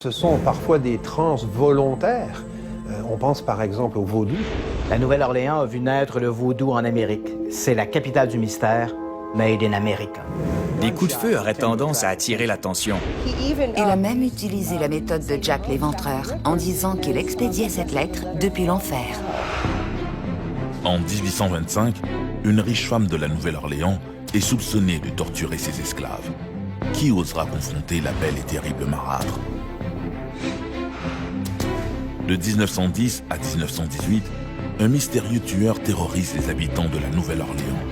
Ce sont parfois des transes volontaires. On pense par exemple au vaudou. La Nouvelle-Orléans a vu naître le vaudou en Amérique. C'est la capitale du mystère, made in America. Les coups de feu auraient tendance à attirer l'attention. Il a même utilisé la méthode de Jack l'Éventreur en disant qu'il expédiait cette lettre depuis l'enfer. En 1825, une riche femme de la Nouvelle-Orléans est soupçonnée de torturer ses esclaves. Qui osera confronter la belle et terrible marâtre? De 1910 à 1918, un mystérieux tueur terrorise les habitants de la Nouvelle-Orléans,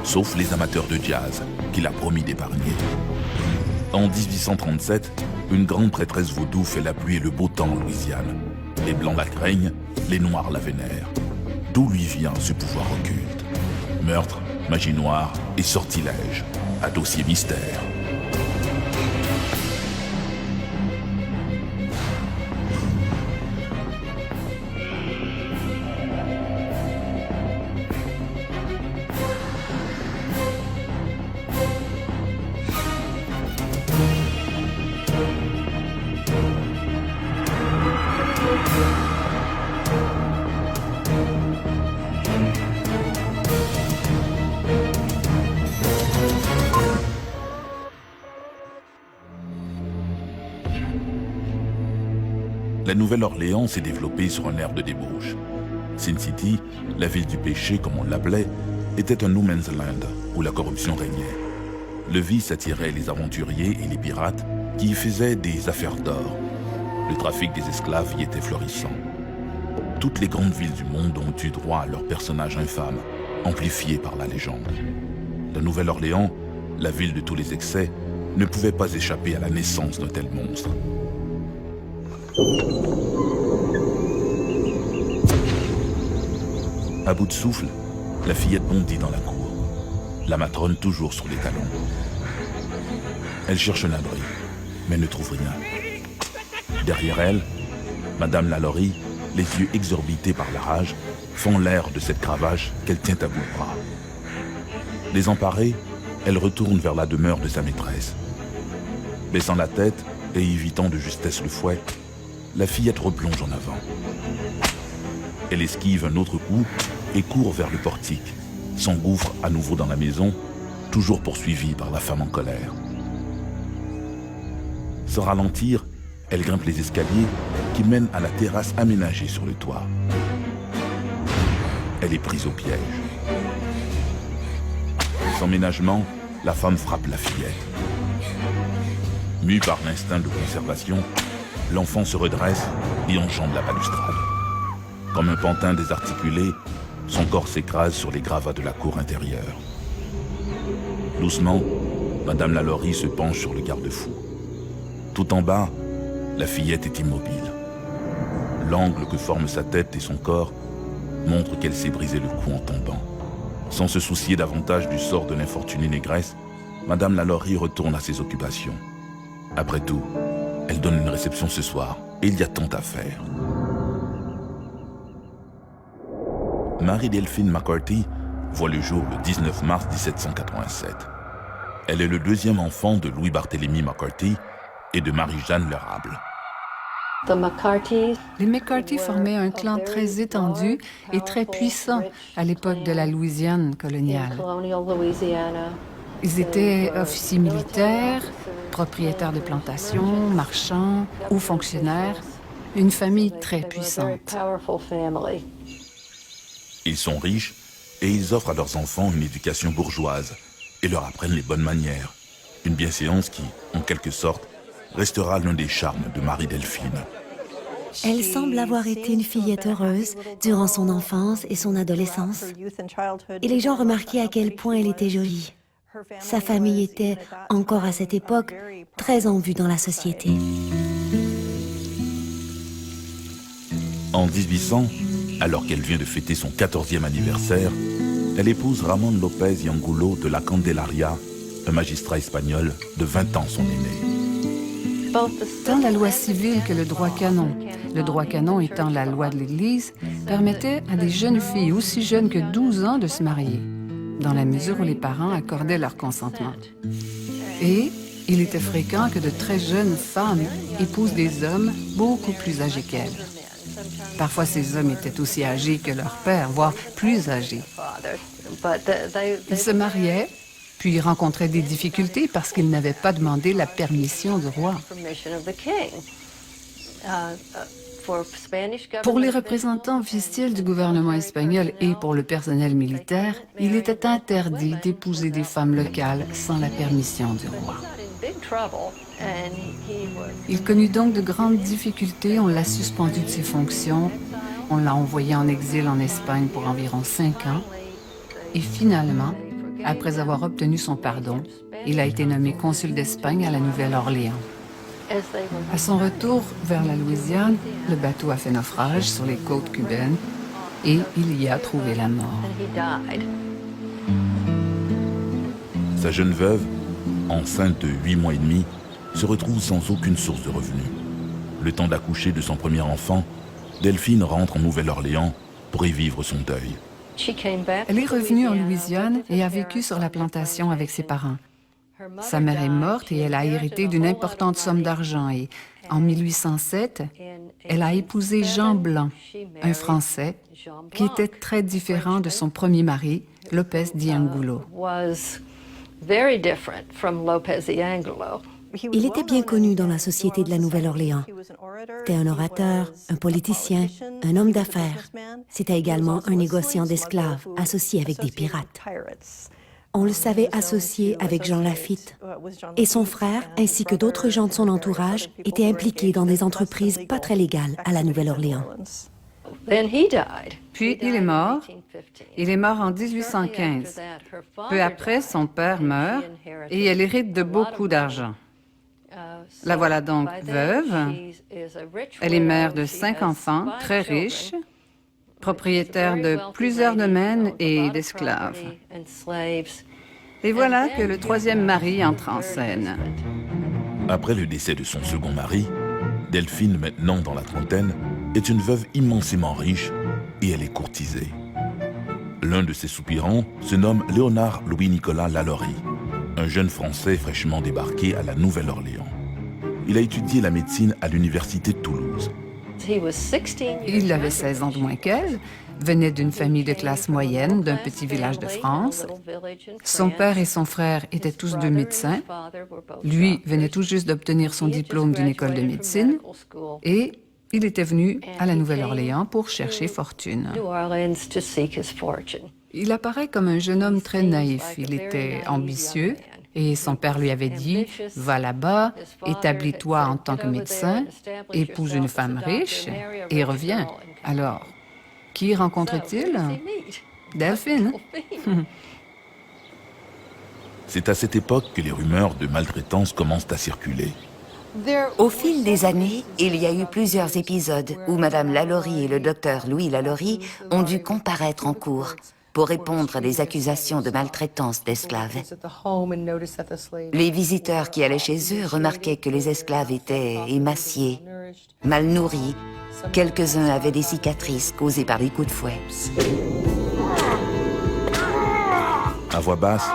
sauf les amateurs de jazz, qu'il a promis d'épargner. En 1837, une grande prêtresse vaudou fait la pluie et le beau temps en Louisiane. Les Blancs la craignent, les Noirs la vénèrent. D'où lui vient ce pouvoir occulte? Meurtre, magie noire et sortilège, à dossier mystère. La Nouvelle-Orléans s'est développée sur un aire de débauche. Sin City, la ville du péché comme on l'appelait, était un no man's land où la corruption régnait. Le vice attirait les aventuriers et les pirates qui y faisaient des affaires d'or. Le trafic des esclaves y était florissant. Toutes les grandes villes du monde ont eu droit à leurs personnages infâmes, amplifiés par la légende. La Nouvelle-Orléans, la ville de tous les excès, ne pouvait pas échapper à la naissance d'un tel monstre. À bout de souffle, la fillette bondit dans la cour, la matrone toujours sur les talons. Elle cherche un abri, mais ne trouve rien. Derrière elle, Madame Lalaurie, les yeux exorbités par la rage, font l'air de cette cravache qu'elle tient à bout de bras. Désemparée, elle retourne vers la demeure de sa maîtresse. Baissant la tête et évitant de justesse le fouet, la fillette replonge en avant. Elle esquive un autre coup et court vers le portique, s'engouffre à nouveau dans la maison, toujours poursuivie par la femme en colère. Sans ralentir, elle grimpe les escaliers qui mènent à la terrasse aménagée sur le toit. Elle est prise au piège. Sans ménagement, la femme frappe la fillette. Mue par l'instinct de conservation, l'enfant se redresse et enjambe la balustrade. Comme un pantin désarticulé, son corps s'écrase sur les gravats de la cour intérieure. Doucement, Madame Lalaurie se penche sur le garde-fou. Tout en bas, la fillette est immobile. L'angle que forment sa tête et son corps montre qu'elle s'est brisé le cou en tombant. Sans se soucier davantage du sort de l'infortunée négresse, Madame Lalaurie retourne à ses occupations. Après tout, elle donne une réception ce soir, et il y a tant à faire. Marie-Delphine McCarthy voit le jour le 19 mars 1787. Elle est le deuxième enfant de Louis-Barthélemy McCarthy et de Marie-Jeanne L'Érable. Les McCarthy formaient un clan très étendu et très puissant à l'époque de la Louisiane coloniale. Ils étaient officiers militaires, propriétaires de plantations, marchands ou fonctionnaires, une famille très puissante. Ils sont riches et ils offrent à leurs enfants une éducation bourgeoise et leur apprennent les bonnes manières. Une bienséance qui, en quelque sorte, restera l'un des charmes de Marie-Delphine. Elle semble avoir été une fillette heureuse durant son enfance et son adolescence. Et les gens remarquaient à quel point elle était jolie. Sa famille était, encore à cette époque, très en vue dans la société. En 1800, alors qu'elle vient de fêter son 14e anniversaire, elle épouse Ramon López y Angulo de la Candelaria, un magistrat espagnol de 20 ans son aîné. Tant la loi civile que le droit canon étant la loi de l'Église, permettait à des jeunes filles aussi jeunes que 12 ans de se marier, dans la mesure où les parents accordaient leur consentement. Et Il était fréquent que de très jeunes femmes épousent des hommes beaucoup plus âgés qu'elles. Parfois, ces hommes étaient aussi âgés que leur père, voire plus âgés. Ils se mariaient, puis rencontraient des difficultés parce qu'ils n'avaient pas demandé la permission du roi. Pour les représentants officiels du gouvernement espagnol et pour le personnel militaire, il était interdit d'épouser des femmes locales sans la permission du roi. Il connut donc de grandes difficultés. On l'a suspendu de ses fonctions. On l'a envoyé en exil en Espagne pour environ 5 ans. Et finalement, après avoir obtenu son pardon, il a été nommé consul d'Espagne à la Nouvelle-Orléans. À son retour vers la Louisiane, le bateau a fait naufrage sur les côtes cubaines et il y a trouvé la mort. Sa jeune veuve, enceinte de 8 mois et demi, se retrouve sans aucune source de revenus. Le temps d'accoucher de son premier enfant, Delphine rentre en Nouvelle-Orléans pour y vivre son deuil. Elle est revenue en Louisiane et a vécu sur la plantation avec ses parents. Sa mère est morte et elle a hérité d'une importante somme d'argent et, en 1807, elle a épousé Jean Blanc, un Français, qui était très différent de son premier mari, Lopez d'Angulo. Il était bien connu dans la société de la Nouvelle-Orléans. C'était un orateur, un politicien, un homme d'affaires. C'était également un négociant d'esclaves associé avec des pirates. On le savait associé avec Jean Lafitte. Et son frère, ainsi que d'autres gens de son entourage, étaient impliqués dans des entreprises pas très légales à la Nouvelle-Orléans. Puis il est mort. Il est mort en 1815. Peu après, son père meurt et elle hérite de beaucoup d'argent. La voilà donc veuve. Elle est mère de 5 enfants, très riche, propriétaire de plusieurs domaines et d'esclaves. Et voilà que le troisième mari entre en scène. Après le décès de son second mari, Delphine, maintenant dans la trentaine, est une veuve immensément riche et elle est courtisée. L'un de ses soupirants se nomme Léonard Louis-Nicolas Lalaurie, un jeune Français fraîchement débarqué à la Nouvelle-Orléans. Il a étudié la médecine à l'université de Toulouse. Il avait 16 ans de moins qu'elle, venait d'une famille de classe moyenne d'un petit village de France. Son père et son frère étaient tous deux médecins. Lui venait tout juste d'obtenir son diplôme d'une école de médecine et il était venu à la Nouvelle-Orléans pour chercher fortune. Il apparaît comme un jeune homme très naïf. Il était ambitieux et son père lui avait dit « Va là-bas, établis-toi en tant que médecin, épouse une femme riche et reviens. » Alors, qui rencontre-t-il? Delphine. C'est à cette époque que les rumeurs de maltraitance commencent à circuler. Au fil des années, il y a eu plusieurs épisodes où Madame Lalaurie et le docteur Louis Lalaurie ont dû comparaître en cour pour répondre à des accusations de maltraitance d'esclaves. Les visiteurs qui allaient chez eux remarquaient que les esclaves étaient émaciés, mal nourris. Quelques-uns avaient des cicatrices causées par des coups de fouet. À voix basse,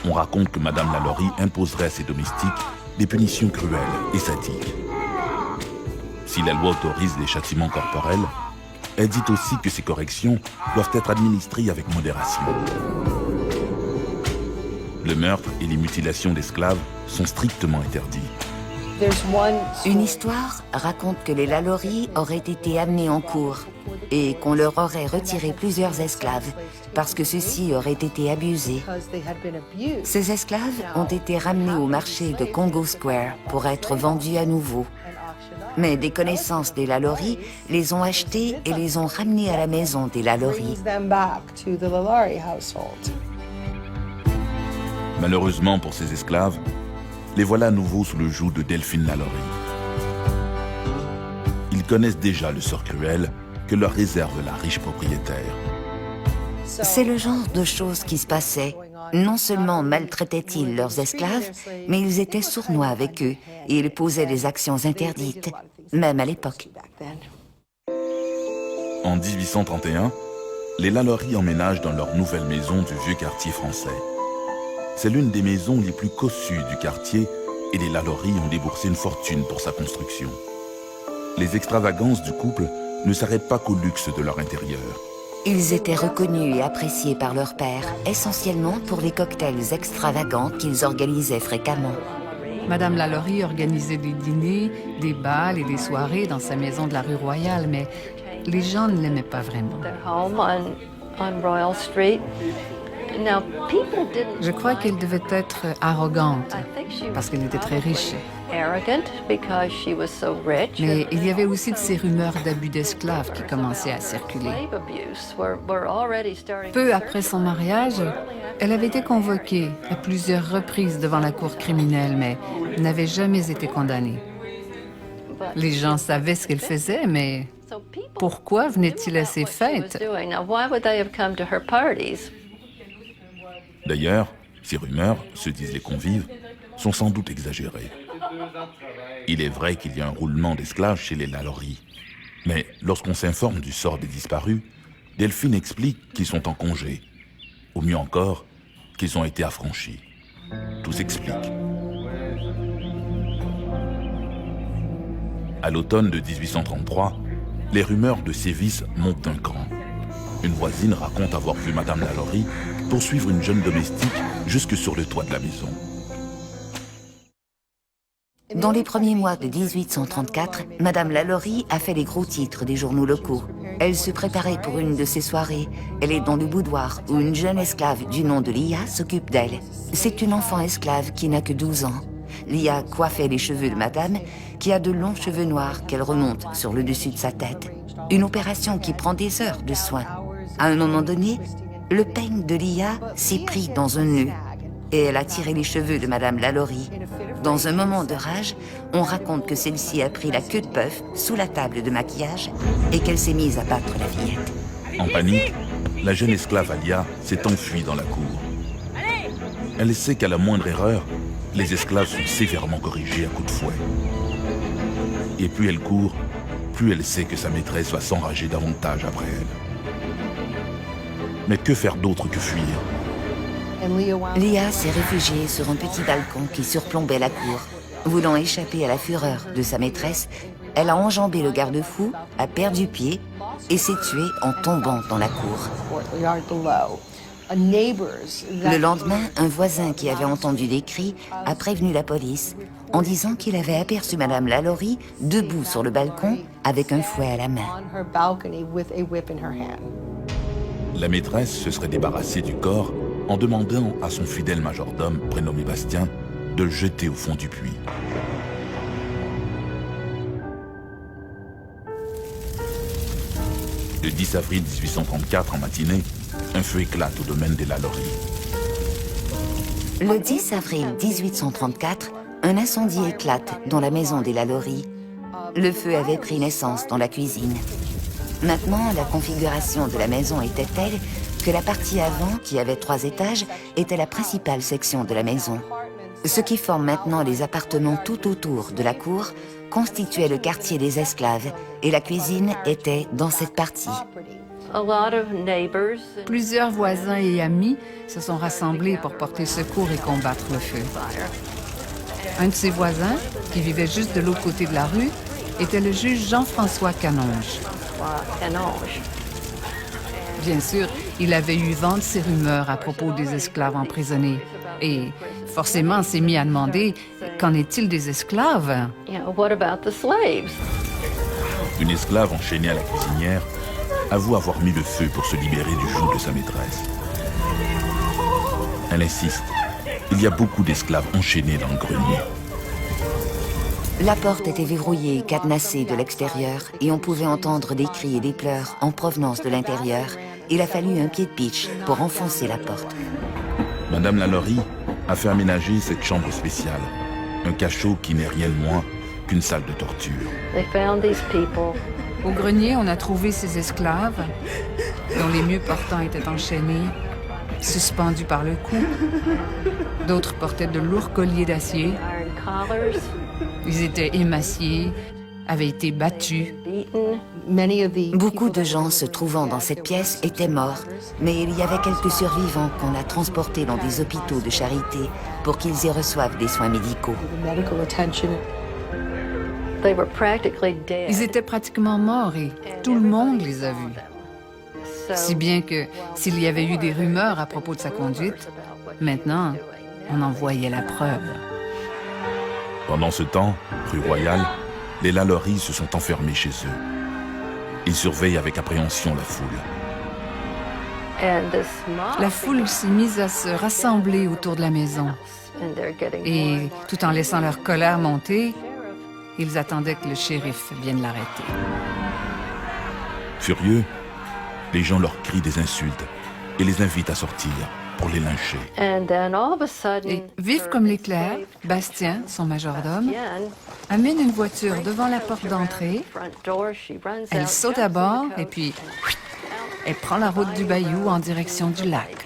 on raconte que Madame Lalaurie imposerait à ses domestiques des punitions cruelles et sadiques. Si la loi autorise les châtiments corporels, elle dit aussi que ces corrections doivent être administrées avec modération. Le meurtre et les mutilations d'esclaves sont strictement interdits. Une histoire raconte que les Lalaurie auraient été amenés en cour et qu'on leur aurait retiré plusieurs esclaves parce que ceux-ci auraient été abusés. Ces esclaves ont été ramenés au marché de Congo Square pour être vendus à nouveau. Mais des connaissances des Lalaurie les ont achetés et les ont ramenés à la maison des Lalaurie. Malheureusement pour ces esclaves, les voilà à nouveau sous le joug de Delphine Lalaurie. Ils connaissent déjà le sort cruel que leur réserve la riche propriétaire. C'est le genre de choses qui se passaient. Non seulement maltraitaient-ils leurs esclaves, mais ils étaient sournois avec eux et ils posaient des actions interdites, même à l'époque. En 1831, les Lalaurie emménagent dans leur nouvelle maison du vieux quartier français. C'est l'une des maisons les plus cossues du quartier et les Lalaurie ont déboursé une fortune pour sa construction. Les extravagances du couple ne s'arrêtent pas qu'au luxe de leur intérieur. Ils étaient reconnus et appréciés par leur père, essentiellement pour les cocktails extravagants qu'ils organisaient fréquemment. Madame Lalaurie organisait des dîners, des bals et des soirées dans sa maison de la rue Royale, mais les gens ne l'aimaient pas vraiment. Je crois qu'elle devait être arrogante parce qu'elle était très riche. Mais il y avait aussi de ces rumeurs d'abus d'esclaves qui commençaient à circuler. Peu après son mariage, elle avait été convoquée à plusieurs reprises devant la cour criminelle, mais n'avait jamais été condamnée. Les gens savaient ce qu'elle faisait, mais pourquoi venaient-ils à ses fêtes? D'ailleurs, ces rumeurs, se disent les convives, sont sans doute exagérées. Il est vrai qu'il y a un roulement d'esclaves chez les Lalaurie. Mais lorsqu'on s'informe du sort des disparus, Delphine explique qu'ils sont en congé. Ou mieux encore, qu'ils ont été affranchis. Tout s'explique. À l'automne de 1833, les rumeurs de sévices montent d'un cran. Une voisine raconte avoir vu Madame Lalaurie poursuivre une jeune domestique jusque sur le toit de la maison. Dans les premiers mois de 1834, Madame Lalaurie a fait les gros titres des journaux locaux. Elle se préparait pour une de ces soirées. Elle est dans le boudoir où une jeune esclave du nom de Lia s'occupe d'elle. C'est une enfant esclave qui n'a que 12 ans. Lia coiffait les cheveux de Madame, qui a de longs cheveux noirs qu'elle remonte sur le dessus de sa tête. Une opération qui prend des heures de soins. À un moment donné, le peigne de Lia s'est pris dans un nœud et elle a tiré les cheveux de Madame Lalaurie. Dans un moment de rage, on raconte que celle-ci a pris la queue de bœuf sous la table de maquillage et qu'elle s'est mise à battre la fillette. En panique, la jeune esclave Alia s'est enfuie dans la cour. Elle sait qu'à la moindre erreur, les esclaves sont sévèrement corrigés à coups de fouet. Et plus elle court, plus elle sait que sa maîtresse va s'enrager davantage après elle. Mais que faire d'autre que fuir? Lia s'est réfugiée sur un petit balcon qui surplombait la cour. Voulant échapper à la fureur de sa maîtresse, elle a enjambé le garde-fou, a perdu pied et s'est tuée en tombant dans la cour. Le lendemain, un voisin qui avait entendu des cris a prévenu la police en disant qu'il avait aperçu Madame Lalaurie debout sur le balcon avec un fouet à la main. La maîtresse se serait débarrassée du corps en demandant à son fidèle majordome, prénommé Bastien, de le jeter au fond du puits. Le 10 avril 1834, en matinée, un feu éclate au domaine des Lalaurie. Le 10 avril 1834, un incendie éclate dans la maison des Lalaurie. Le feu avait pris naissance dans la cuisine. Maintenant, la configuration de la maison était telle que la partie avant, qui avait 3 étages, était la principale section de la maison. Ce qui forme maintenant les appartements tout autour de la cour constituait le quartier des esclaves et la cuisine était dans cette partie. Plusieurs voisins et amis se sont rassemblés pour porter secours et combattre le feu. Un de ses voisins, qui vivait juste de l'autre côté de la rue, était le juge Jean-François Canonge. Bien sûr, il avait eu vent de ces rumeurs à propos des esclaves emprisonnés. Et forcément s'est mis à demander « Qu'en est-il des esclaves? » Une esclave enchaînée à la cuisinière avoue avoir mis le feu pour se libérer du joug de sa maîtresse. Elle insiste. Il y a beaucoup d'esclaves enchaînés dans le grenier. La porte était verrouillée et cadenassée de l'extérieur et on pouvait entendre des cris et des pleurs en provenance de l'intérieur. Il a fallu un pied de pitch pour enfoncer la porte. Madame Lalaurie a fait aménager cette chambre spéciale, un cachot qui n'est rien de moins qu'une salle de torture. Au grenier, on a trouvé ces esclaves dont les mieux portants étaient enchaînés, suspendus par le cou. D'autres portaient de lourds colliers d'acier. Ils étaient émaciés, avait été battu. Beaucoup de gens se trouvant dans cette pièce étaient morts, mais il y avait quelques survivants qu'on a transportés dans des hôpitaux de charité pour qu'ils y reçoivent des soins médicaux. Ils étaient pratiquement morts et tout le monde les a vus. Si bien que s'il y avait eu des rumeurs à propos de sa conduite, maintenant, on en voyait la preuve. Pendant ce temps, rue Royale, les Lalaurie se sont enfermés chez eux. Ils surveillent avec appréhension la foule. La foule s'est mise à se rassembler autour de la maison. Et tout en laissant leur colère monter, ils attendaient que le shérif vienne l'arrêter. Furieux, les gens leur crient des insultes et les invitent à sortir pour les lyncher. Et vif comme l'éclair, Bastien, son majordome, amène une voiture devant la porte d'entrée. Elle saute à bord et puis elle prend la route du bayou en direction du lac.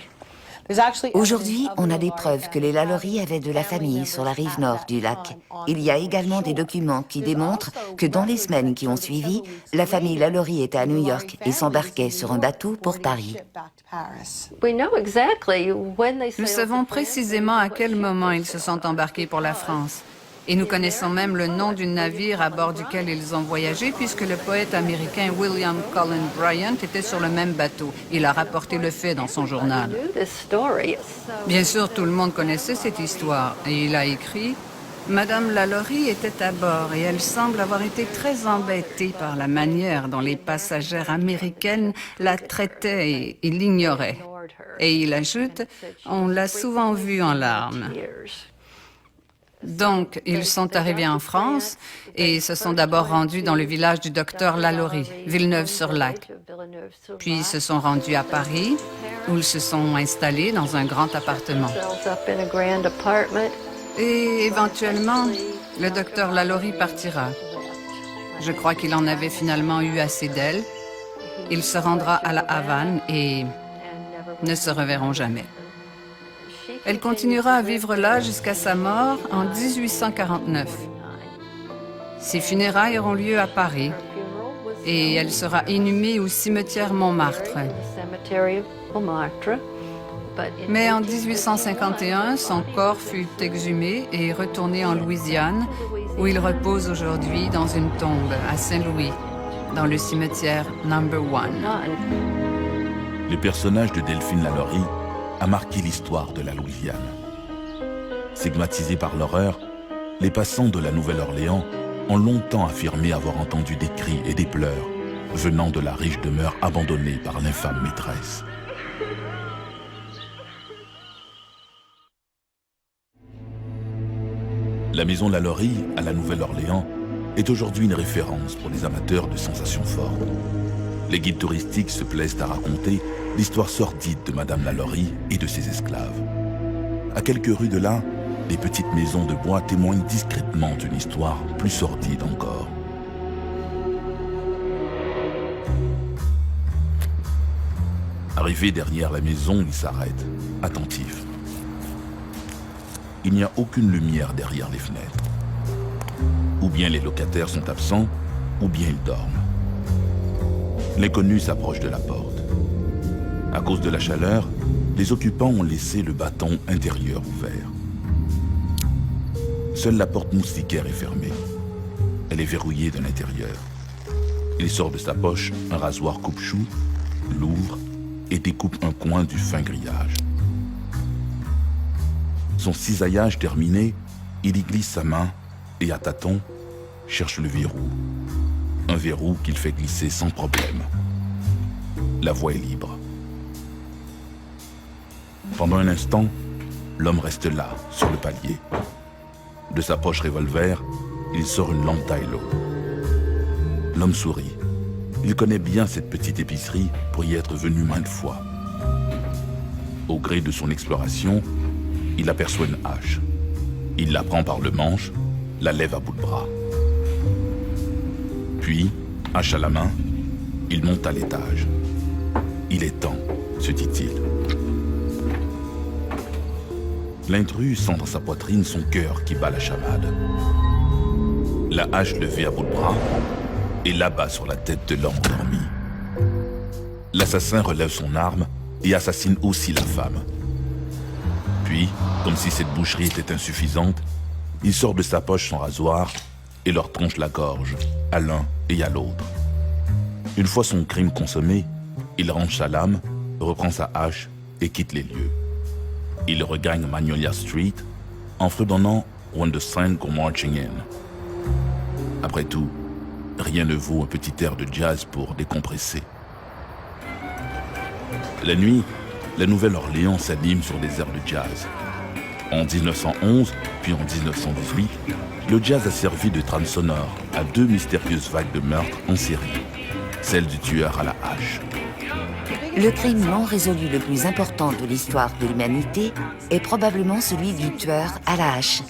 Aujourd'hui, on a des preuves que les Lalaurie avaient de la famille sur la rive nord du lac. Il y a également des documents qui démontrent que dans les semaines qui ont suivi, la famille Lalaurie était à New York et s'embarquait sur un bateau pour Paris. Nous savons précisément à quel moment ils se sont embarqués pour la France. Et nous connaissons même le nom du navire à bord duquel ils ont voyagé, puisque le poète américain William Cullen Bryant était sur le même bateau. Il a rapporté le fait dans son journal. Bien sûr, tout le monde connaissait cette histoire. Et il a écrit « Madame Lalaurie était à bord et elle semble avoir été très embêtée par la manière dont les passagères américaines la traitaient et l'ignoraient. » Et il ajoute « On l'a souvent vue en larmes. » Donc, ils sont arrivés en France et se sont d'abord rendus dans le village du docteur Lalaurie, Villeneuve-sur-Lac. Puis ils se sont rendus à Paris, où ils se sont installés dans un grand appartement. Et éventuellement, le docteur Lalaurie partira. Je crois qu'il en avait finalement eu assez d'elle. Il se rendra à la Havane et ne se reverront jamais. Elle continuera à vivre là jusqu'à sa mort en 1849. Ses funérailles auront lieu à Paris et elle sera inhumée au cimetière Montmartre. Mais en 1851, son corps fut exhumé et retourné en Louisiane, où il repose aujourd'hui dans une tombe à Saint-Louis, dans le cimetière Number 1. Le personnage de Delphine Lalaurie a marqué l'histoire de la Louisiane. Stigmatisés par l'horreur, les passants de la Nouvelle-Orléans ont longtemps affirmé avoir entendu des cris et des pleurs venant de la riche demeure abandonnée par l'infâme maîtresse. La maison Lalaurie, à la Nouvelle-Orléans, est aujourd'hui une référence pour les amateurs de sensations fortes. Les guides touristiques se plaisent à raconter l'histoire sordide de Madame Lalaurie et de ses esclaves. À quelques rues de là, des petites maisons de bois témoignent discrètement d'une histoire plus sordide encore. Arrivé derrière la maison, il s'arrête, attentif. Il n'y a aucune lumière derrière les fenêtres. Ou bien les locataires sont absents, ou bien ils dorment. L'inconnu s'approche de la porte. À cause de la chaleur, les occupants ont laissé le bâton intérieur ouvert. Seule la porte moustiquaire est fermée. Elle est verrouillée de l'intérieur. Il sort de sa poche un rasoir coupe-chou, l'ouvre et découpe un coin du fin grillage. Son cisaillage terminé, il y glisse sa main et à tâtons cherche le verrou. Un verrou qu'il fait glisser sans problème. La voie est libre. Pendant un instant, l'homme reste là, sur le palier. De sa poche revolver, il sort une lampe Tylo. L'homme sourit. Il connaît bien cette petite épicerie pour y être venu maintes fois. Au gré de son exploration, il aperçoit une hache. Il la prend par le manche, la lève à bout de bras. Puis, hache à la main, il monte à l'étage. Il est temps, se dit-il. L'intrus sent dans sa poitrine son cœur qui bat la chamade. la hache levée à bout de bras, et l'abat sur la tête de l'homme endormi. L'assassin relève son arme et assassine aussi la femme. Puis, comme si cette boucherie était insuffisante, il sort de sa poche son rasoir et leur tranche la gorge, à l'un et à l'autre. Une fois son crime consommé, il range sa lame, reprend sa hache et quitte les lieux. Il regagne Magnolia Street en fredonnant When the Sun Go Marching In. Après tout, rien ne vaut un petit air de jazz pour décompresser. La nuit, la Nouvelle-Orléans s'anime sur des airs de jazz. En 1911, puis en 1918, le jazz a servi de trame sonore à 2 mystérieuses vagues de meurtres en série, celle du tueur à la hache. Le crime non résolu le plus important de l'histoire de l'humanité est probablement celui du tueur à la hache.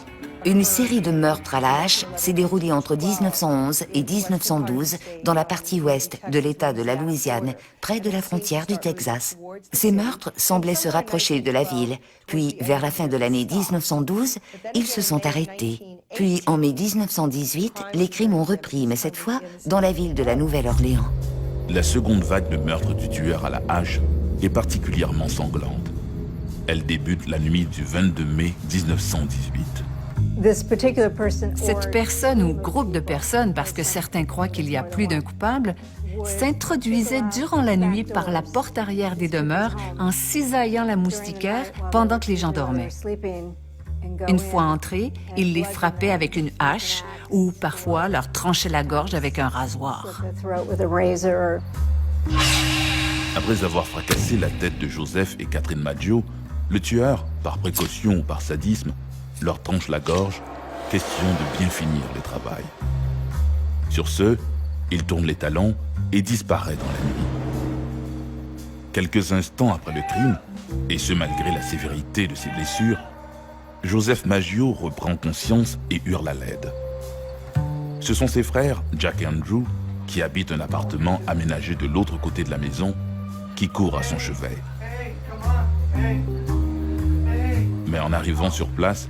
Une série de meurtres à la hache s'est déroulée entre 1911 et 1912 dans la partie ouest de l'État de la Louisiane, près de la frontière du Texas. Ces meurtres semblaient se rapprocher de la ville, puis vers la fin de l'année 1912, ils se sont arrêtés. Puis en mai 1918, les crimes ont repris, mais cette fois dans la ville de la Nouvelle-Orléans. La seconde vague de meurtres du tueur à la hache est particulièrement sanglante. Elle débute la nuit du 22 mai 1918. Cette personne ou groupe de personnes, parce que certains croient qu'il y a plus d'un coupable, s'introduisait durant la nuit par la porte arrière des demeures en cisaillant la moustiquaire pendant que les gens dormaient. Une fois entrés, il les frappait avec une hache ou parfois leur tranchait la gorge avec un rasoir. Après avoir fracassé la tête de Joseph et Catherine Maggio, le tueur, par précaution ou par sadisme, leur tranche la gorge, question de bien finir le travail. Sur ce, il tourne les talons et disparaît dans la nuit. Quelques instants après le crime, et ce malgré la sévérité de ses blessures, Joseph Maggio reprend conscience et hurle à l'aide. Ce sont ses frères, Jack et Andrew, qui habitent un appartement aménagé de l'autre côté de la maison, qui courent à son chevet. Mais en arrivant sur place,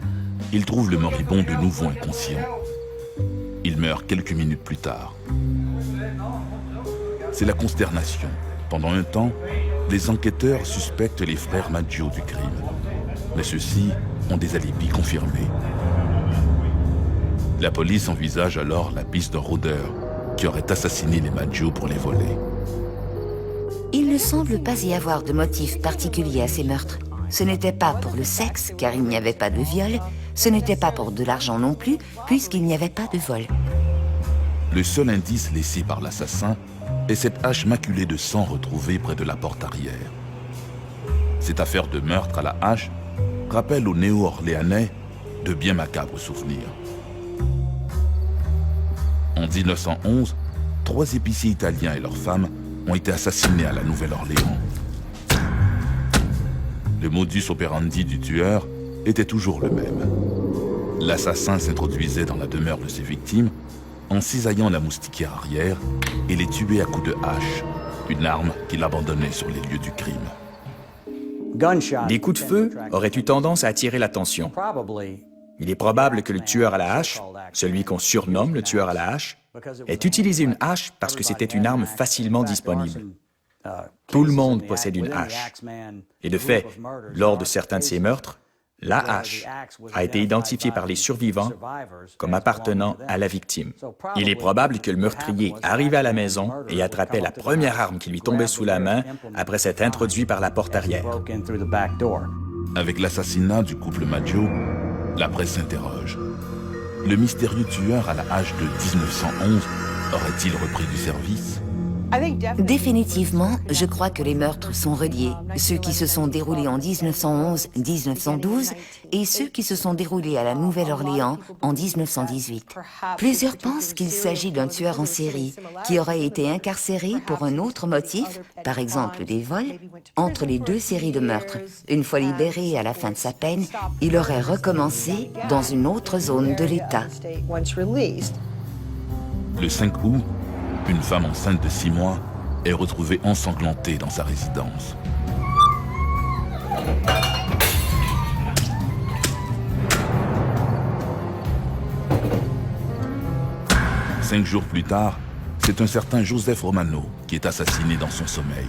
ils trouvent le moribond de nouveau inconscient. Il meurt quelques minutes plus tard. C'est la consternation. Pendant un temps, les enquêteurs suspectent les frères Maggio du crime. Mais ceux-ci ont des alibis confirmés. La police envisage alors la piste d'un rôdeur qui aurait assassiné les Maggio pour les voler. Il ne semble pas y avoir de motif particulier à ces meurtres. Ce n'était pas pour le sexe, car il n'y avait pas de viol. Ce n'était pas pour de l'argent non plus, puisqu'il n'y avait pas de vol. Le seul indice laissé par l'assassin est cette hache maculée de sang retrouvée près de la porte arrière. Cette affaire de meurtre à la hache rappelle aux Néo-Orléanais de bien macabres souvenirs. En 1911, 3 épiciers italiens et leurs femmes ont été assassinés à la Nouvelle-Orléans. Le modus operandi du tueur était toujours le même. L'assassin s'introduisait dans la demeure de ses victimes en cisaillant la moustiquaire arrière et les tuait à coups de hache, une arme qu'il abandonnait sur les lieux du crime. Des coups de feu auraient eu tendance à attirer l'attention. Il est probable que le tueur à la hache, celui qu'on surnomme le tueur à la hache, ait utilisé une hache parce que c'était une arme facilement disponible. Tout le monde possède une hache. Et de fait, lors de certains de ces meurtres, la hache a été identifiée par les survivants comme appartenant à la victime. Il est probable que le meurtrier arrivait à la maison et attrapait la première arme qui lui tombait sous la main après s'être introduit par la porte arrière. Avec l'assassinat du couple Maggio, la presse s'interroge. Le mystérieux tueur à la hache de 1911 aurait-il repris du service ? Définitivement, je crois que les meurtres sont reliés. Ceux qui se sont déroulés en 1911-1912 et ceux qui se sont déroulés à la Nouvelle-Orléans en 1918. Plusieurs pensent qu'il s'agit d'un tueur en série qui aurait été incarcéré pour un autre motif, par exemple des vols, entre les 2 séries de meurtres. Une fois libéré à la fin de sa peine, il aurait recommencé dans une autre zone de l'État. Le 5 août, une femme enceinte de 6 mois est retrouvée ensanglantée dans sa résidence. 5 jours plus tard, c'est un certain Joseph Romano qui est assassiné dans son sommeil.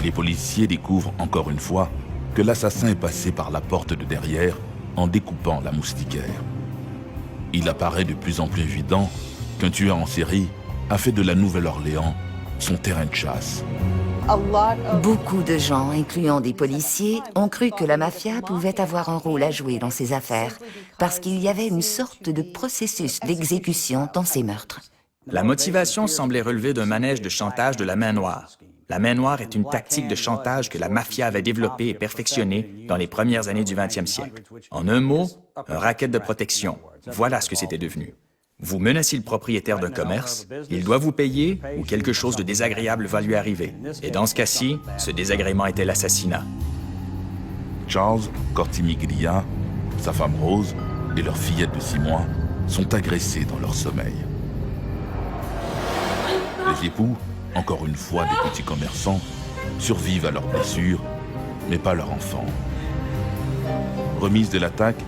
Les policiers découvrent encore une fois que l'assassin est passé par la porte de derrière en découpant la moustiquaire. Il apparaît de plus en plus évident qu'un tueur en série a fait de la Nouvelle-Orléans son terrain de chasse. Beaucoup de gens, incluant des policiers, ont cru que la mafia pouvait avoir un rôle à jouer dans ces affaires, parce qu'il y avait une sorte de processus d'exécution dans ces meurtres. La motivation semblait relever d'un manège de chantage de la main noire. La main noire est une tactique de chantage que la mafia avait développée et perfectionnée dans les premières années du 20e siècle. En un mot, un racket de protection. Voilà ce que c'était devenu. Vous menacez le propriétaire d'un commerce, il doit vous payer ou quelque chose de désagréable va lui arriver. Et dans ce cas-ci, ce désagrément était l'assassinat. Charles Cortimiglia, sa femme Rose et leur fillette de 6 mois sont agressés dans leur sommeil. Les époux, encore une fois des petits commerçants, survivent à leurs blessures, mais pas leur enfant. Remise de l'attaque,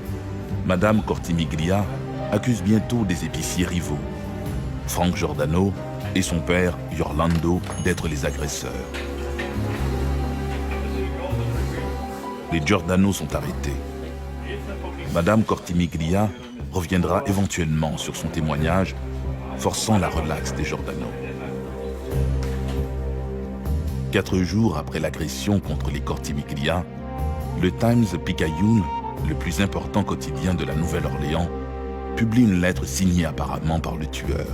Madame Cortimiglia accuse bientôt des épiciers rivaux, Frank Giordano et son père Orlando, d'être les agresseurs. Les Giordano sont arrêtés. Madame Cortimiglia reviendra éventuellement sur son témoignage, forçant la relaxe des Giordano. 4 jours après l'agression contre les Cortimiglia, le Times-Picayune, le plus important quotidien de la Nouvelle-Orléans, publie une lettre signée apparemment par le tueur.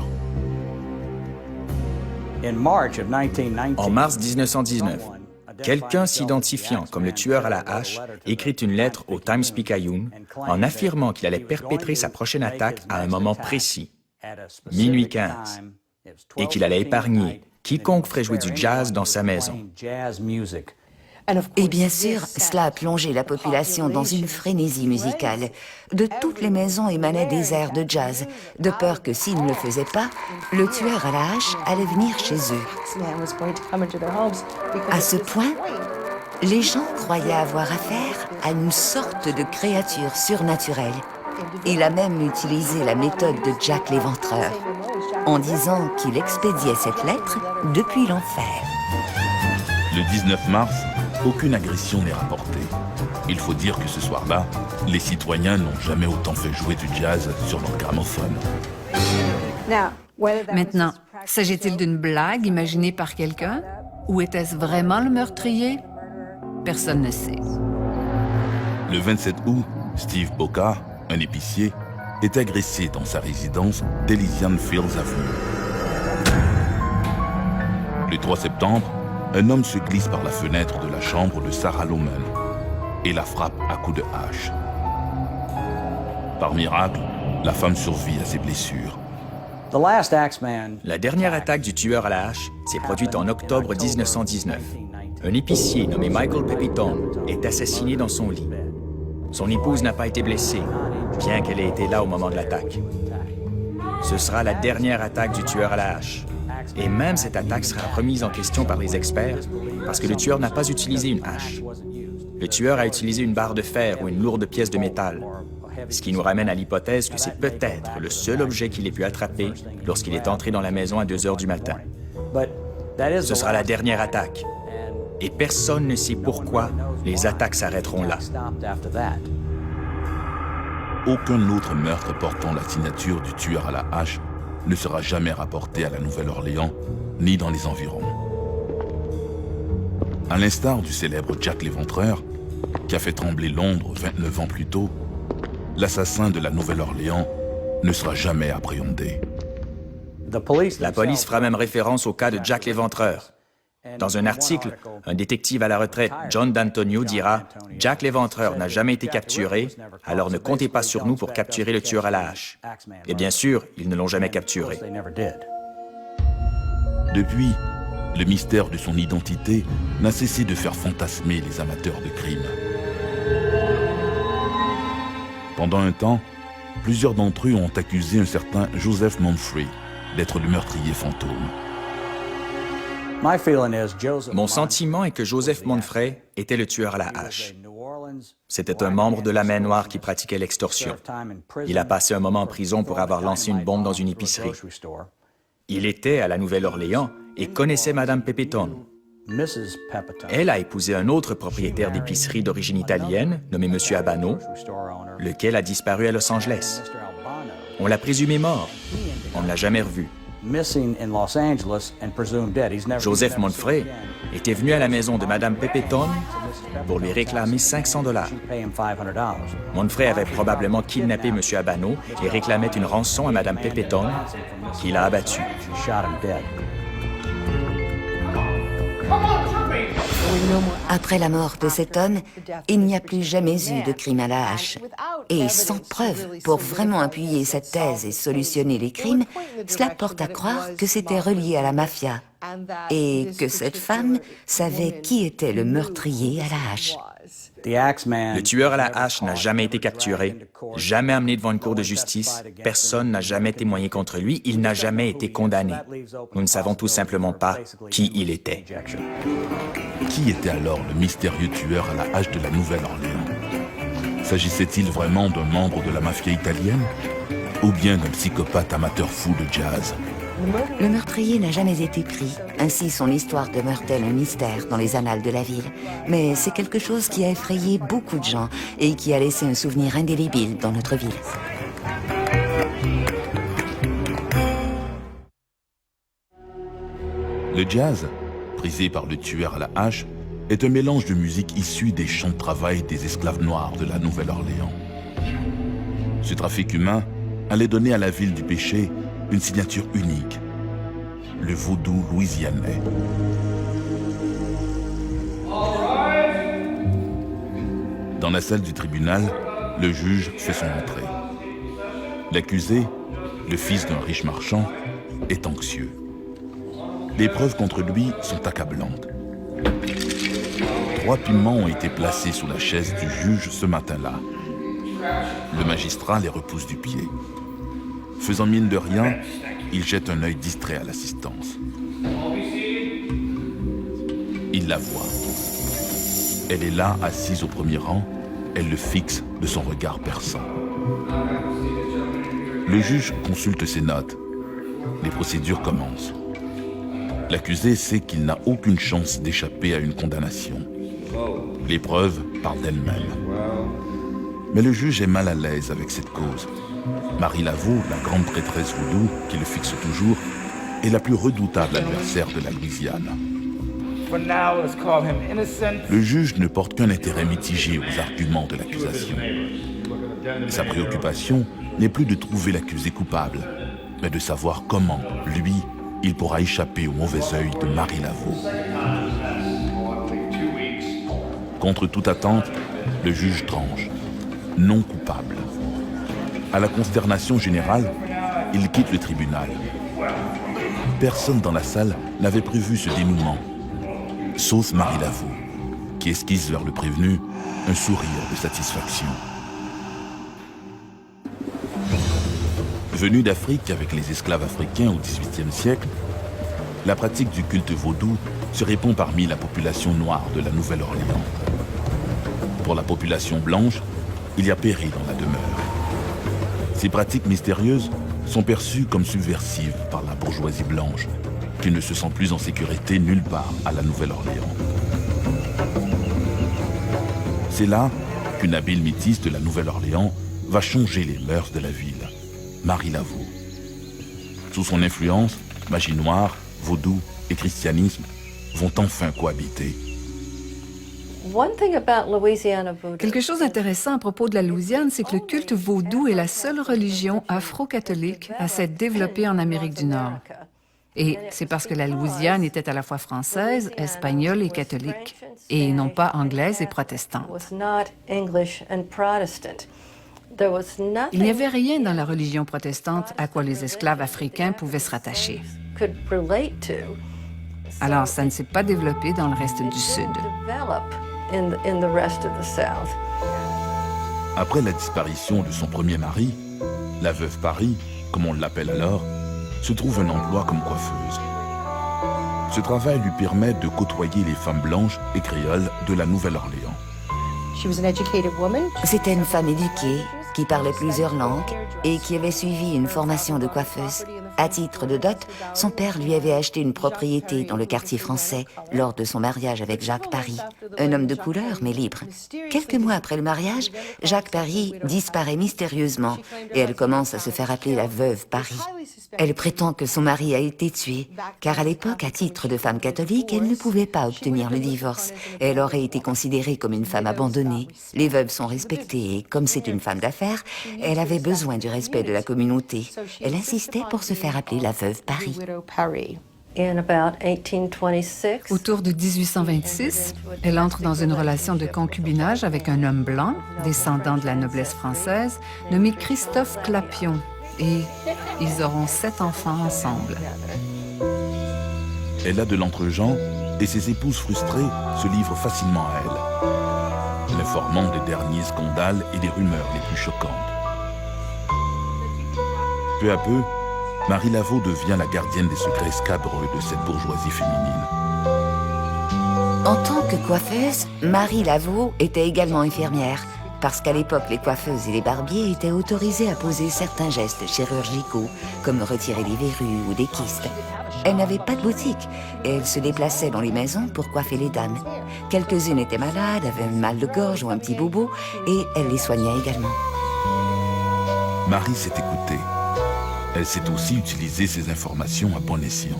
En mars 1919, quelqu'un s'identifiant comme le tueur à la hache écrit une lettre au Times-Picayune en affirmant qu'il allait perpétrer sa prochaine attaque à un moment précis, minuit 15, et qu'il allait épargner quiconque ferait jouer du jazz dans sa maison. Et bien sûr, cela a plongé la population dans une frénésie musicale. De toutes les maisons émanaient des airs de jazz, de peur que s'ils ne le faisaient pas, le tueur à la hache allait venir chez eux. À ce point, les gens croyaient avoir affaire à une sorte de créature surnaturelle. Il a même utilisé la méthode de Jack l'Éventreur, en disant qu'il expédiait cette lettre depuis l'enfer. Le 19 mars, aucune agression n'est rapportée. Il faut dire que ce soir-là, les citoyens n'ont jamais autant fait jouer du jazz sur leur gramophone. Maintenant, s'agit-il d'une blague imaginée par quelqu'un ou était-ce vraiment le meurtrier? Personne ne sait. Le 27 août, Steve Boca, un épicier, est agressé dans sa résidence d'Elysian Fields Avenue. Le 3 septembre, un homme se glisse par la fenêtre de la chambre de Sarah Loman et la frappe à coups de hache. Par miracle, la femme survit à ses blessures. La dernière attaque du tueur à la hache s'est produite en octobre 1919. Un épicier nommé Michael Pepitone est assassiné dans son lit. Son épouse n'a pas été blessée, bien qu'elle ait été là au moment de l'attaque. Ce sera la dernière attaque du tueur à la hache. Et même cette attaque sera remise en question par les experts parce que le tueur n'a pas utilisé une hache. Le tueur a utilisé une barre de fer ou une lourde pièce de métal, ce qui nous ramène à l'hypothèse que c'est peut-être le seul objet qu'il ait pu attraper lorsqu'il est entré dans la maison à 2 heures du matin. Ce sera la dernière attaque. Et personne ne sait pourquoi les attaques s'arrêteront là. Aucun autre meurtre portant la signature du tueur à la hache ne sera jamais rapporté à la Nouvelle-Orléans, ni dans les environs. À l'instar du célèbre Jack l'Éventreur, qui a fait trembler Londres 29 ans plus tôt, l'assassin de la Nouvelle-Orléans ne sera jamais appréhendé. La police fera même référence au cas de Jack l'Éventreur. Dans un article, un détective à la retraite, John D'Antonio, dira « Jack l'Éventreur n'a jamais été capturé, alors ne comptez pas sur nous pour capturer le tueur à la hache. » Et bien sûr, ils ne l'ont jamais capturé. Depuis, le mystère de son identité n'a cessé de faire fantasmer les amateurs de crime. Pendant un temps, plusieurs d'entre eux ont accusé un certain Joseph Monfrey d'être le meurtrier fantôme. Mon sentiment est que Joseph Monfrey était le tueur à la hache. C'était un membre de la main noire qui pratiquait l'extorsion. Il a passé un moment en prison pour avoir lancé une bombe dans une épicerie. Il était à la Nouvelle-Orléans et connaissait Madame Pepitone. Elle a épousé un autre propriétaire d'épicerie d'origine italienne, nommé Monsieur Albano, lequel a disparu à Los Angeles. On l'a présumé mort. On ne l'a jamais revu. Joseph Monfray était venu à la maison de Madame Pepitone pour lui réclamer 500 $. Monfray avait probablement kidnappé M. Albano et réclamait une rançon à Madame Pepitone, qui l'a abattu. Après la mort de cet homme, il n'y a plus jamais eu de crime à la hache. Et sans preuve pour vraiment appuyer cette thèse et solutionner les crimes, cela porte à croire que c'était relié à la mafia et que cette femme savait qui était le meurtrier à la hache. Le tueur à la hache n'a jamais été capturé, jamais amené devant une cour de justice, personne n'a jamais témoigné contre lui, il n'a jamais été condamné. Nous ne savons tout simplement pas qui il était. Qui était alors le mystérieux tueur à la hache de la Nouvelle-Orléans? S'agissait-il vraiment d'un membre de la mafia italienne ou bien d'un psychopathe amateur fou de jazz? Le meurtrier n'a jamais été pris, ainsi son histoire demeure-t-elle un mystère dans les annales de la ville. Mais c'est quelque chose qui a effrayé beaucoup de gens et qui a laissé un souvenir indélébile dans notre ville. Le jazz, prisé par le tueur à la hache, est un mélange de musique issue des champs de travail des esclaves noirs de la Nouvelle-Orléans. Ce trafic humain allait donner à la ville du péché une signature unique, le vaudou louisianais. Dans la salle du tribunal, le juge fait son entrée. L'accusé, le fils d'un riche marchand, est anxieux. Les preuves contre lui sont accablantes. 3 piments ont été placés sous la chaise du juge ce matin-là. Le magistrat les repousse du pied. Faisant mine de rien, il jette un œil distrait à l'assistance. Il la voit. Elle est là, assise au premier rang. Elle le fixe de son regard perçant. Le juge consulte ses notes. Les procédures commencent. L'accusé sait qu'il n'a aucune chance d'échapper à une condamnation. Les preuves parlent d'elles-mêmes. Mais le juge est mal à l'aise avec cette cause. Marie Laveau, la grande prêtresse vaudou, qui le fixe toujours, est la plus redoutable adversaire de la Louisiane. Le juge ne porte qu'un intérêt mitigé aux arguments de l'accusation. Sa préoccupation n'est plus de trouver l'accusé coupable, mais de savoir comment, lui, il pourra échapper au mauvais œil de Marie Laveau. Contre toute attente, le juge tranche. Non coupable. À la consternation générale, il quitte le tribunal. Personne dans la salle n'avait prévu ce dénouement, sauf Marie Laveau, qui esquisse vers le prévenu un sourire de satisfaction. Venue d'Afrique avec les esclaves africains au XVIIIe siècle, la pratique du culte vaudou se répand parmi la population noire de la Nouvelle-Orléans. Pour la population blanche, il y a péril dans la demeure. Ces pratiques mystérieuses sont perçues comme subversives par la bourgeoisie blanche, qui ne se sent plus en sécurité nulle part à la Nouvelle-Orléans. C'est là qu'une habile métisse de la Nouvelle-Orléans va changer les mœurs de la ville, Marie Laveau. Sous son influence, magie noire, vaudou et christianisme vont enfin cohabiter. Quelque chose d'intéressant à propos de la Louisiane, c'est que le culte vaudou est la seule religion afro-catholique à s'être développée en Amérique du Nord. Et c'est parce que la Louisiane était à la fois française, espagnole et catholique, et non pas anglaise et protestante. Il n'y avait rien dans la religion protestante à quoi les esclaves africains pouvaient se rattacher. Alors, ça ne s'est pas développé dans le reste du Sud. Après la disparition de son premier mari, la veuve Paris, comme on l'appelle alors, se trouve un emploi comme coiffeuse. Ce travail lui permet de côtoyer les femmes blanches et créoles de la Nouvelle-Orléans. C'était une femme éduquée, qui parlait plusieurs langues et qui avait suivi une formation de coiffeuse. À titre de dot, son père lui avait acheté une propriété dans le quartier français lors de son mariage avec Jacques Paris, un homme de couleur mais libre. Quelques mois après le mariage, Jacques Paris disparaît mystérieusement et elle commence à se faire appeler la veuve Paris. Elle prétend que son mari a été tué, car à l'époque, à titre de femme catholique, elle ne pouvait pas obtenir le divorce. Elle aurait été considérée comme une femme abandonnée. Les veuves sont respectées et comme c'est une femme d'affaires, elle avait besoin du respect de la communauté. Elle insistait pour se faire appeler la veuve Paris. Autour de 1826, elle entre dans une relation de concubinage avec un homme blanc, descendant de la noblesse française, nommé Christophe Clapion. Et ils auront 7 enfants ensemble. Elle a de l'entre-gens et ses épouses frustrées se livrent facilement à elle, l'informant des derniers scandales et des rumeurs les plus choquantes. Peu à peu, Marie Laveau devient la gardienne des secrets scabreux de cette bourgeoisie féminine. En tant que coiffeuse, Marie Laveau était également infirmière, parce qu'à l'époque, les coiffeuses et les barbiers étaient autorisés à poser certains gestes chirurgicaux, comme retirer des verrues ou des kystes. Elle n'avait pas de boutique et elle se déplaçait dans les maisons pour coiffer les dames. Quelques-unes étaient malades, avaient un mal de gorge ou un petit bobo, et elle les soignait également. Marie s'est écoutée. Elle sait aussi utiliser ces informations à bon escient.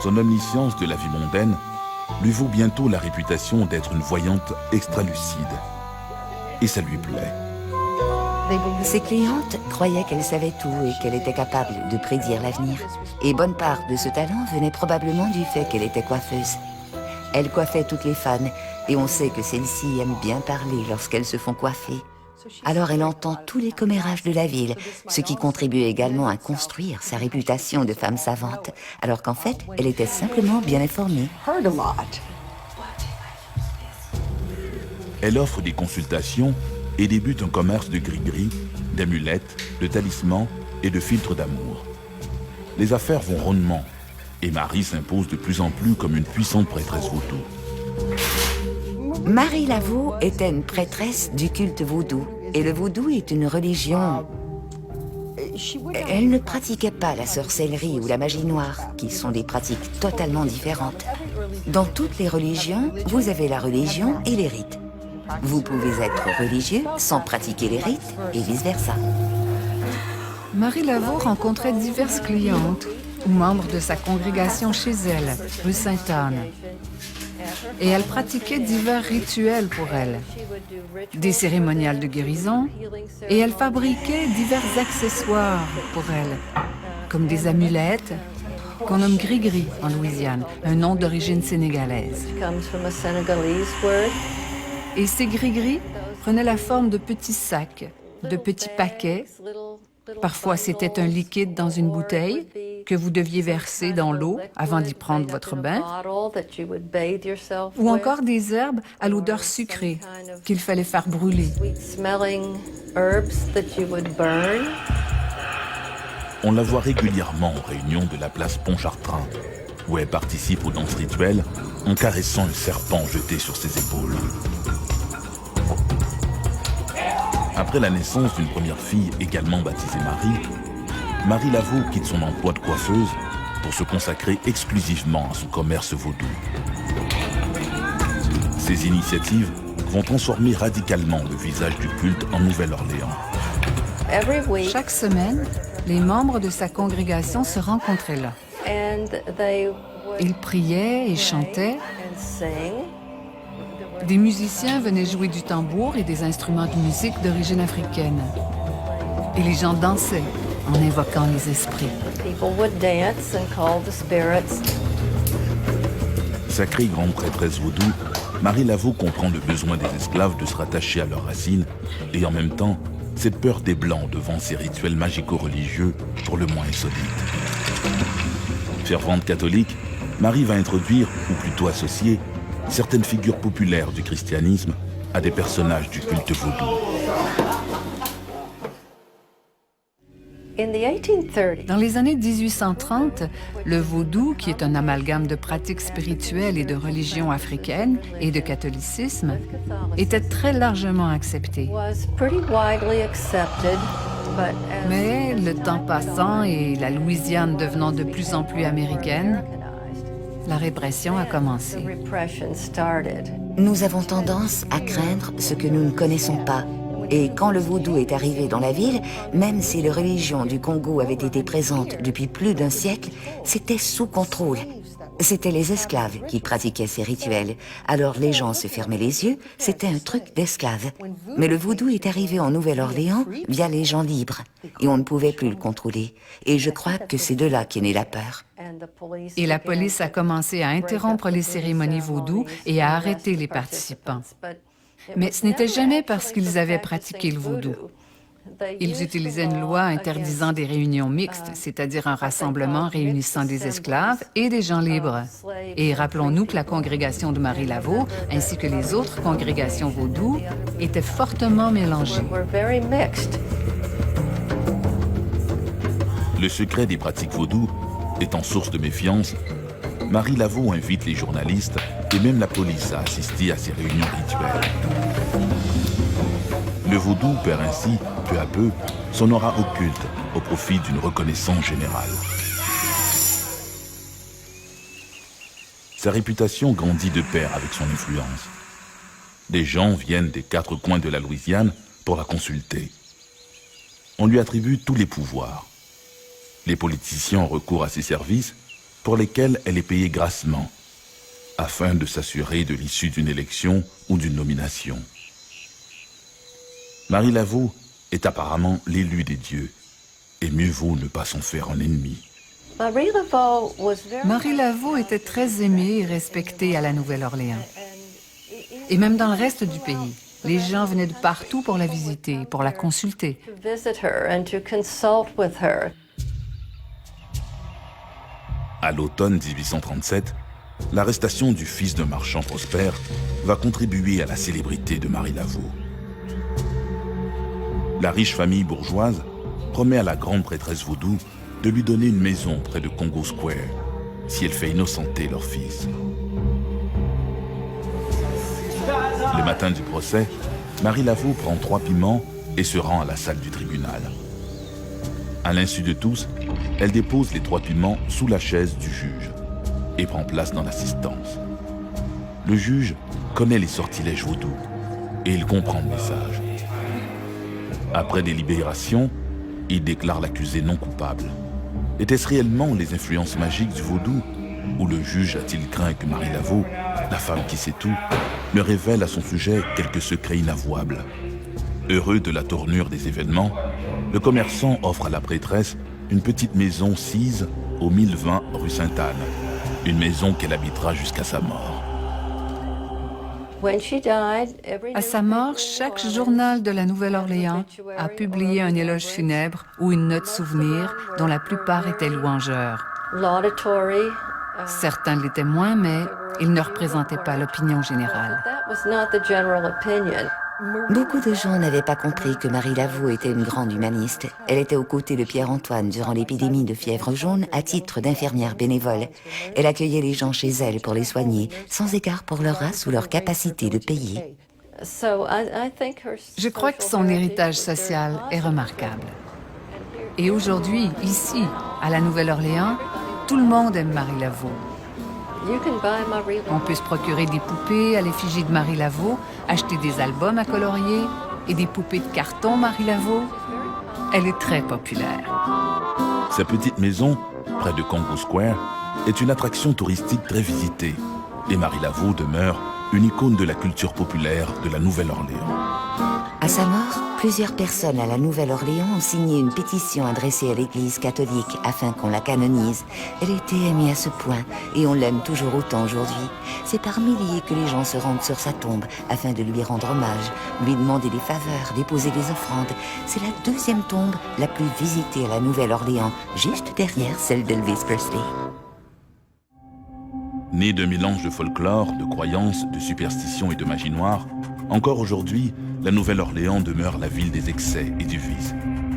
Son omniscience de la vie mondaine lui vaut bientôt la réputation d'être une voyante extra-lucide. Et ça lui plaît. Ses clientes croyaient qu'elle savait tout et qu'elle était capable de prédire l'avenir. Et bonne part de ce talent venait probablement du fait qu'elle était coiffeuse. Elle coiffait toutes les femmes et on sait que celles-ci aiment bien parler lorsqu'elles se font coiffer. Alors elle entend tous les commérages de la ville, ce qui contribue également à construire sa réputation de femme savante, alors qu'en fait, elle était simplement bien informée. Elle offre des consultations et débute un commerce de gris-gris, d'amulettes, de talismans et de filtres d'amour. Les affaires vont rondement et Marie s'impose de plus en plus comme une puissante prêtresse vaudou. Marie Laveau était une prêtresse du culte vaudou. Et le vaudou est une religion. Elle ne pratiquait pas la sorcellerie ou la magie noire, qui sont des pratiques totalement différentes. Dans toutes les religions, vous avez la religion et les rites. Vous pouvez être religieux sans pratiquer les rites et vice-versa. Marie Laveau rencontrait diverses clientes ou membres de sa congrégation chez elle, rue Sainte-Anne. Et elle pratiquait divers rituels pour elle, des cérémoniales de guérison, et elle fabriquait divers accessoires pour elle, comme des amulettes, qu'on nomme gris-gris en Louisiane, un nom d'origine sénégalaise. Et ces gris-gris prenaient la forme de petits sacs, de petits paquets. Parfois, c'était un liquide dans une bouteille que vous deviez verser dans l'eau avant d'y prendre votre bain, ou encore des herbes à l'odeur sucrée qu'il fallait faire brûler. On la voit régulièrement aux réunions de la place Pontchartrain, où elle participe aux danses rituelles en caressant le serpent jeté sur ses épaules. Après la naissance d'une première fille également baptisée Marie, Marie Laveau quitte son emploi de coiffeuse pour se consacrer exclusivement à son commerce vaudou. Ces initiatives vont transformer radicalement le visage du culte en Nouvelle-Orléans. Chaque semaine, les membres de sa congrégation se rencontraient là. Ils priaient et chantaient. Des musiciens venaient jouer du tambour et des instruments de musique d'origine africaine. Et les gens dansaient en invoquant les esprits. Sacrée grande prêtresse vaudou, Marie Laveau comprend le besoin des esclaves de se rattacher à leurs racines et en même temps, cette peur des Blancs devant ces rituels magico-religieux pour le moins insolites. Fervente catholique, Marie va introduire, ou plutôt associer, certaines figures populaires du christianisme à des personnages du culte vaudou. Dans les années 1830, le vaudou, qui est un amalgame de pratiques spirituelles et de religions africaines et de catholicisme, était très largement accepté. Mais le temps passant et la Louisiane devenant de plus en plus américaine, la répression a commencé. Nous avons tendance à craindre ce que nous ne connaissons pas. Et quand le vaudou est arrivé dans la ville, même si les religions du Congo avaient été présentes depuis plus d'un siècle, c'était sous contrôle. C'étaient les esclaves qui pratiquaient ces rituels. Alors les gens se fermaient les yeux, c'était un truc d'esclaves. Mais le vaudou est arrivé en Nouvelle-Orléans via les gens libres. Et on ne pouvait plus le contrôler. Et je crois que c'est de là qu'est née la peur. Et la police a commencé à interrompre les cérémonies vaudou et à arrêter les participants. Mais ce n'était jamais parce qu'ils avaient pratiqué le vaudou. Ils utilisaient une loi interdisant des réunions mixtes, c'est-à-dire un rassemblement réunissant des esclaves et des gens libres. Et rappelons-nous que la congrégation de Marie Laveau, ainsi que les autres congrégations vaudou, étaient fortement mélangées. Le secret des pratiques vaudou étant source de méfiance, Marie Laveau invite les journalistes et même la police à assister à ces réunions rituelles. Le vaudou perd ainsi, peu à peu, son aura occulte au profit d'une reconnaissance générale. Sa réputation grandit de pair avec son influence. Des gens viennent des quatre coins de la Louisiane pour la consulter. On lui attribue tous les pouvoirs. Les politiciens ont recours à ses services pour lesquels elle est payée grassement, afin de s'assurer de l'issue d'une élection ou d'une nomination. Marie Laveau est apparemment l'élu des dieux, et mieux vaut ne pas s'en faire un ennemi. Marie Laveau était très aimée et respectée à la Nouvelle-Orléans. Et même dans le reste du pays, les gens venaient de partout pour la visiter, pour la consulter. À l'automne 1837, l'arrestation du fils d'un marchand prospère va contribuer à la célébrité de Marie Laveau. La riche famille bourgeoise promet à la grande prêtresse vaudou de lui donner une maison près de Congo Square si elle fait innocenter leur fils. Le matin du procès, Marie Laveau prend 3 piments et se rend à la salle du tribunal. À l'insu de tous, elle dépose les 3 piments sous la chaise du juge et prend place dans l'assistance. Le juge connaît les sortilèges vaudous et il comprend le message. Après délibération, il déclare l'accusé non coupable. Était-ce réellement les influences magiques du vaudou ou le juge a-t-il craint que Marie Laveau, la femme qui sait tout, ne révèle à son sujet quelques secrets inavouables? Heureux de la tournure des événements, le commerçant offre à la prêtresse une petite maison sise au 1020 rue Sainte-Anne, une maison qu'elle habitera jusqu'à sa mort. À sa mort, chaque journal de la Nouvelle-Orléans a publié un éloge funèbre ou une note souvenir dont la plupart étaient louangeurs. Certains l'étaient moins, mais ils ne représentaient pas l'opinion générale. Beaucoup de gens n'avaient pas compris que Marie Laveau était une grande humaniste. Elle était aux côtés de Pierre-Antoine durant l'épidémie de fièvre jaune à titre d'infirmière bénévole. Elle accueillait les gens chez elle pour les soigner, sans égard pour leur race ou leur capacité de payer. Je crois que son héritage social est remarquable. Et aujourd'hui, ici, à la Nouvelle-Orléans, tout le monde aime Marie Laveau. On peut se procurer des poupées à l'effigie de Marie Laveau, acheter des albums à colorier et des poupées de carton Marie Laveau. Elle est très populaire. Sa petite maison, près de Congo Square, est une attraction touristique très visitée. Et Marie Laveau demeure une icône de la culture populaire de la Nouvelle-Orléans. À sa mort, plusieurs personnes à la Nouvelle-Orléans ont signé une pétition adressée à l'Église catholique afin qu'on la canonise. Elle était aimée à ce point et on l'aime toujours autant aujourd'hui. C'est par milliers que les gens se rendent sur sa tombe afin de lui rendre hommage, lui demander des faveurs, déposer des offrandes. C'est la 2e tombe la plus visitée à la Nouvelle-Orléans, juste derrière celle d'Elvis Presley. Née d'un mélange de folklore, de croyances, de superstitions et de magie noire, encore aujourd'hui, la Nouvelle-Orléans demeure la ville des excès et du vice.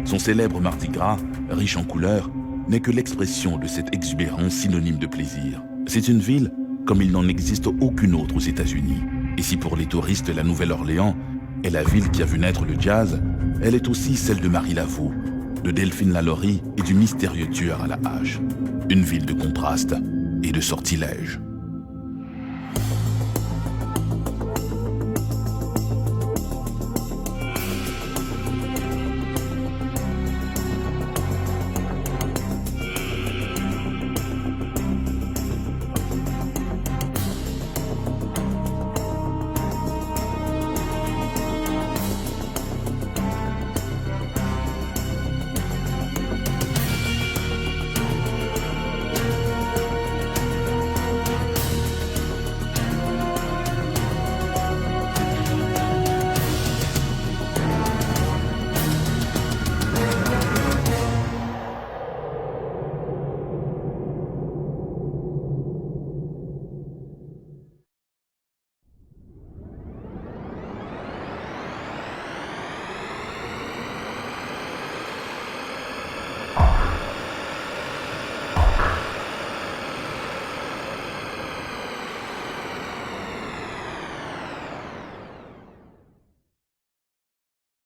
Son célèbre Mardi Gras, riche en couleurs, n'est que l'expression de cette exubérance synonyme de plaisir. C'est une ville comme il n'en existe aucune autre aux États-Unis. Et si pour les touristes la Nouvelle-Orléans est la ville qui a vu naître le jazz, elle est aussi celle de Marie Laveau, de Delphine Lalaurie et du mystérieux tueur à la hache. Une ville de contraste et de sortilèges.